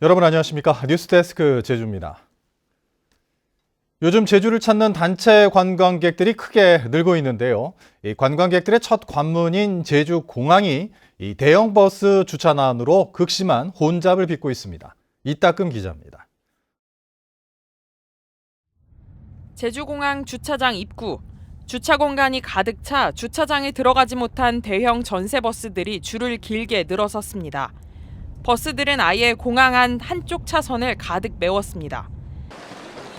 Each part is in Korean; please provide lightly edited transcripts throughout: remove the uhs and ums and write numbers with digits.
여러분 안녕하십니까? 뉴스데스크 제주입니다. 요즘 제주를 찾는 단체 관광객들이 크게 늘고 있는데요. 이 관광객들의 첫 관문인 제주공항이 이 대형 버스 주차난으로 극심한 혼잡을 빚고 있습니다. 이따금 기자입니다. 제주공항 주차장 입구. 주차 공간이 가득 차 주차장에 들어가지 못한 대형 전세버스들이 줄을 길게 늘어섰습니다. 버스들은 아예 공항 안 한쪽 차선을 가득 메웠습니다.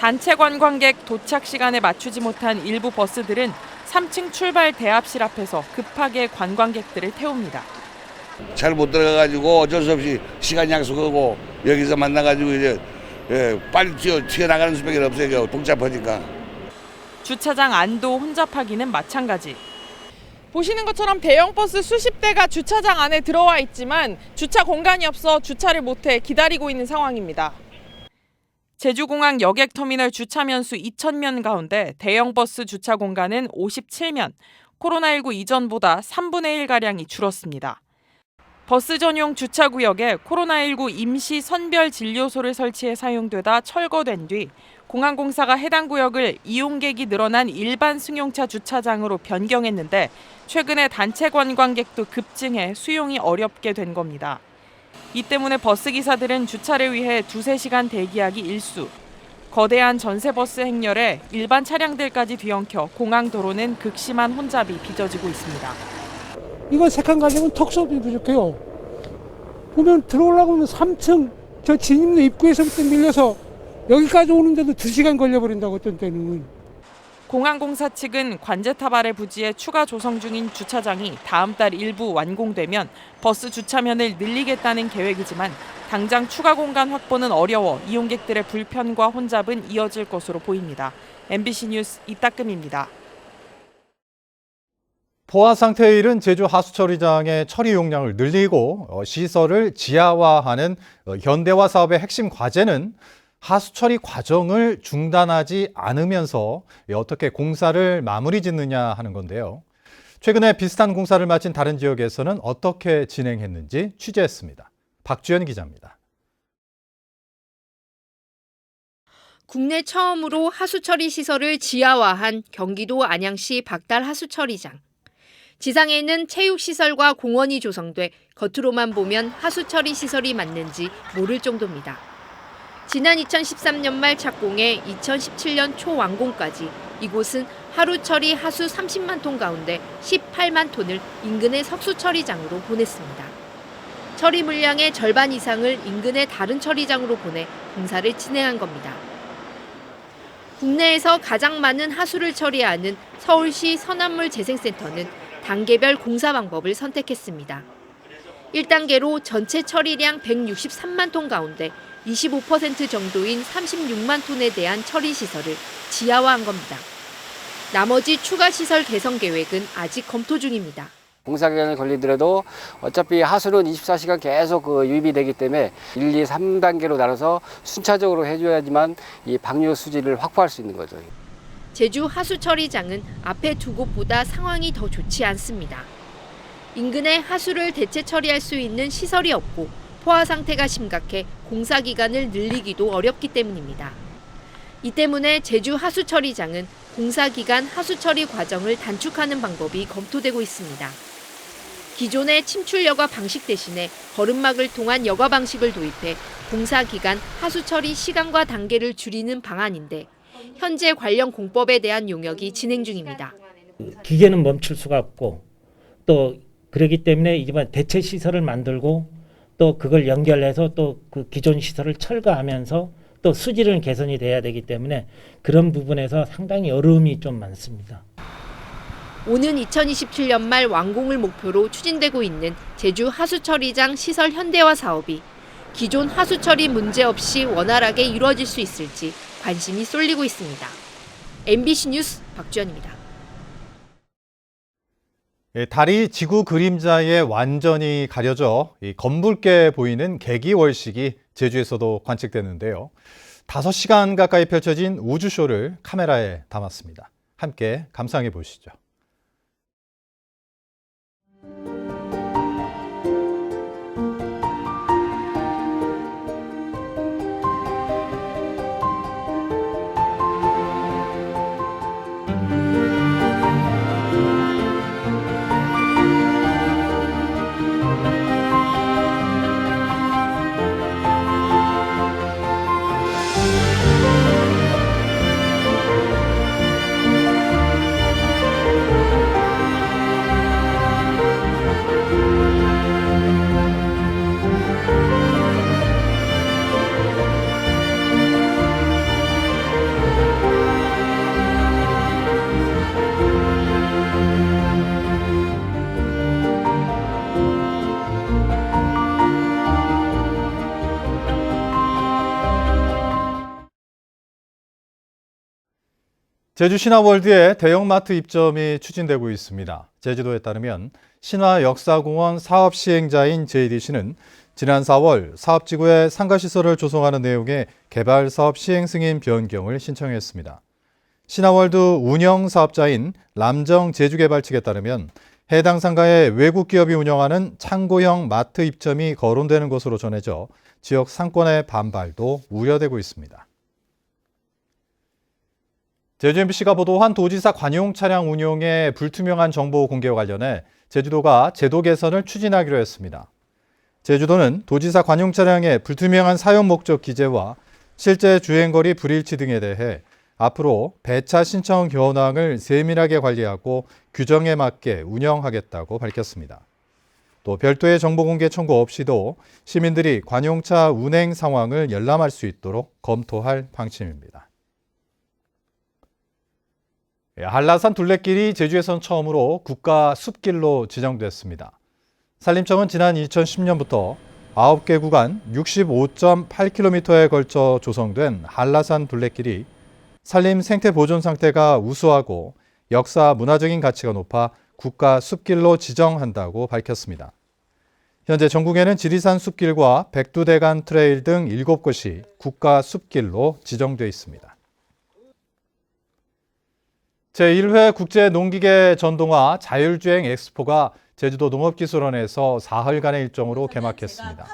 단체 관광객 도착 시간에 맞추지 못한 일부 버스들은 3층 출발 대합실 앞에서 급하게 관광객들을 태웁니다. 잘 못 들어가가지고 어쩔 수 없이 시간 약속하고 여기서 만나가지고 이제 빨리 튀어나가는 수밖에 없어요. 복잡하니까. 주차장 안도 혼잡하기는 마찬가지. 보시는 것처럼 대형 버스 수십 대가 주차장 안에 들어와 있지만 주차 공간이 없어 주차를 못해 기다리고 있는 상황입니다. 제주공항 여객터미널 주차면수 2,000면 가운데 대형 버스 주차 공간은 57면, 코로나19 이전보다 3분의 1가량이 줄었습니다. 버스 전용 주차구역에 코로나19 임시 선별 진료소를 설치해 사용되다 철거된 뒤 공항공사가 해당 구역을 이용객이 늘어난 일반 승용차 주차장으로 변경했는데 최근에 단체 관광객도 급증해 수용이 어렵게 된 겁니다. 이 때문에 버스기사들은 주차를 위해 2-3시간 대기하기 일쑤. 거대한 전세버스 행렬에 일반 차량들까지 뒤엉켜 공항 도로는 극심한 혼잡이 빚어지고 있습니다. 이거 색한 가려면 턱수업이 부족해요. 보면 들어오려고 하면 3층 저 진입로 입구에서부터 밀려서 여기까지 오는데도 2시간 걸려버린다고 어떤 때는. 공항공사 측은 관제타발의 부지에 추가 조성 중인 주차장이 다음 달 일부 완공되면 버스 주차면을 늘리겠다는 계획이지만 당장 추가 공간 확보는 어려워 이용객들의 불편과 혼잡은 이어질 것으로 보입니다. MBC 뉴스 이따금입니다. 포화 상태에 이른 제주 하수처리장의 처리 용량을 늘리고 시설을 지하화하는 현대화 사업의 핵심 과제는 하수처리 과정을 중단하지 않으면서 어떻게 공사를 마무리 짓느냐 하는 건데요. 최근에 비슷한 공사를 마친 다른 지역에서는 어떻게 진행했는지 취재했습니다. 박주연 기자입니다. 국내 처음으로 하수처리 시설을 지하화한 경기도 안양시 박달 하수처리장. 지상에 있는 체육시설과 공원이 조성돼 겉으로만 보면 하수처리 시설이 맞는지 모를 정도입니다. 지난 2013년 말 착공해 2017년 초 완공까지 이곳은 하루 처리 하수 30만 톤 가운데 18만 톤을 인근의 석수처리장으로 보냈습니다. 처리 물량의 절반 이상을 인근의 다른 처리장으로 보내 공사를 진행한 겁니다. 국내에서 가장 많은 하수를 처리하는 서울시 선암물 재생센터는 단계별 공사 방법을 선택했습니다. 1단계로 전체 처리량 163만 톤 가운데 25% 정도인 36만 톤에 대한 처리 시설을 지하화한 겁니다. 나머지 추가 시설 개선 계획은 아직 검토 중입니다. 공사 기간이 걸리더라도 어차피 하수는 24시간 계속 유입이 되기 때문에 1, 2, 3단계로 나눠서 순차적으로 해줘야지만 이 방류 수지를 확보할 수 있는 거죠. 제주 하수처리장은 앞에 두 곳보다 상황이 더 좋지 않습니다. 인근에 하수를 대체 처리할 수 있는 시설이 없고 포화 상태가 심각해 공사 기간을 늘리기도 어렵기 때문입니다. 이 때문에 제주 하수처리장은 공사 기간 하수처리 과정을 단축하는 방법이 검토되고 있습니다. 기존의 침출 여과 방식 대신에 거름막을 통한 여과 방식을 도입해 공사 기간 하수처리 시간과 단계를 줄이는 방안인데 현재 관련 공법에 대한 용역이 진행 중입니다. 기계는 멈출 수가 없고 또 그렇기 때문에 이번 대체 시설을 만들고 또 그걸 연결해서 또 그 기존 시설을 철거하면서 또 수질은 개선이 돼야 되기 때문에 그런 부분에서 상당히 어려움이 좀 많습니다. 오는 2027년 말 완공을 목표로 추진되고 있는 제주 하수처리장 시설 현대화 사업이 기존 하수처리 문제 없이 원활하게 이루어질 수 있을지 관심이 쏠리고 있습니다. MBC 뉴스 박주연입니다. 달이 지구 그림자에 완전히 가려져 검붉게 보이는 개기월식이 제주에서도 관측되는데요. 5시간 가까이 펼쳐진 우주쇼를 카메라에 담았습니다. 함께 감상해 보시죠. 제주 신화월드에 대형마트 입점이 추진되고 있습니다. 제주도에 따르면 신화역사공원 사업 시행자인 JDC는 지난 4월 사업지구에 상가시설을 조성하는 내용의 개발사업 시행 승인 변경을 신청했습니다. 신화월드 운영사업자인 람정 제주개발 측에 따르면 해당 상가에 외국 기업이 운영하는 창고형 마트 입점이 거론되는 것으로 전해져 지역 상권의 반발도 우려되고 있습니다. 제주 MBC가 보도한 도지사 관용 차량 운용의 불투명한 정보 공개와 관련해 제주도가 제도 개선을 추진하기로 했습니다. 제주도는 도지사 관용 차량의 불투명한 사용 목적 기재와 실제 주행거리 불일치 등에 대해 앞으로 배차 신청 현황을 세밀하게 관리하고 규정에 맞게 운영하겠다고 밝혔습니다. 또 별도의 정보 공개 청구 없이도 시민들이 관용차 운행 상황을 열람할 수 있도록 검토할 방침입니다. 한라산 둘레길이 제주에선 처음으로 국가 숲길로 지정됐습니다. 산림청은 지난 2010년부터 9개 구간 65.8km에 걸쳐 조성된 한라산 둘레길이 산림 생태 보존 상태가 우수하고 역사 문화적인 가치가 높아 국가 숲길로 지정한다고 밝혔습니다. 현재 전국에는 지리산 숲길과 백두대간 트레일 등 7곳이 국가 숲길로 지정돼 있습니다. 제1회 국제농기계 전동화 자율주행 엑스포가 제주도 농업기술원에서 사흘간의 일정으로 개막했습니다.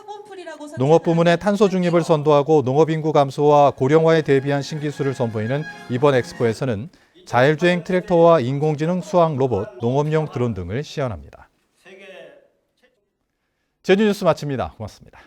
농업 부문의 탄소 중립을 선도하고 농업 인구 감소와 고령화에 대비한 신기술을 선보이는 이번 엑스포에서는 자율주행 트랙터와 인공지능 수학 로봇, 농업용 드론 등을 시연합니다. 제주 뉴스 마칩니다. 고맙습니다.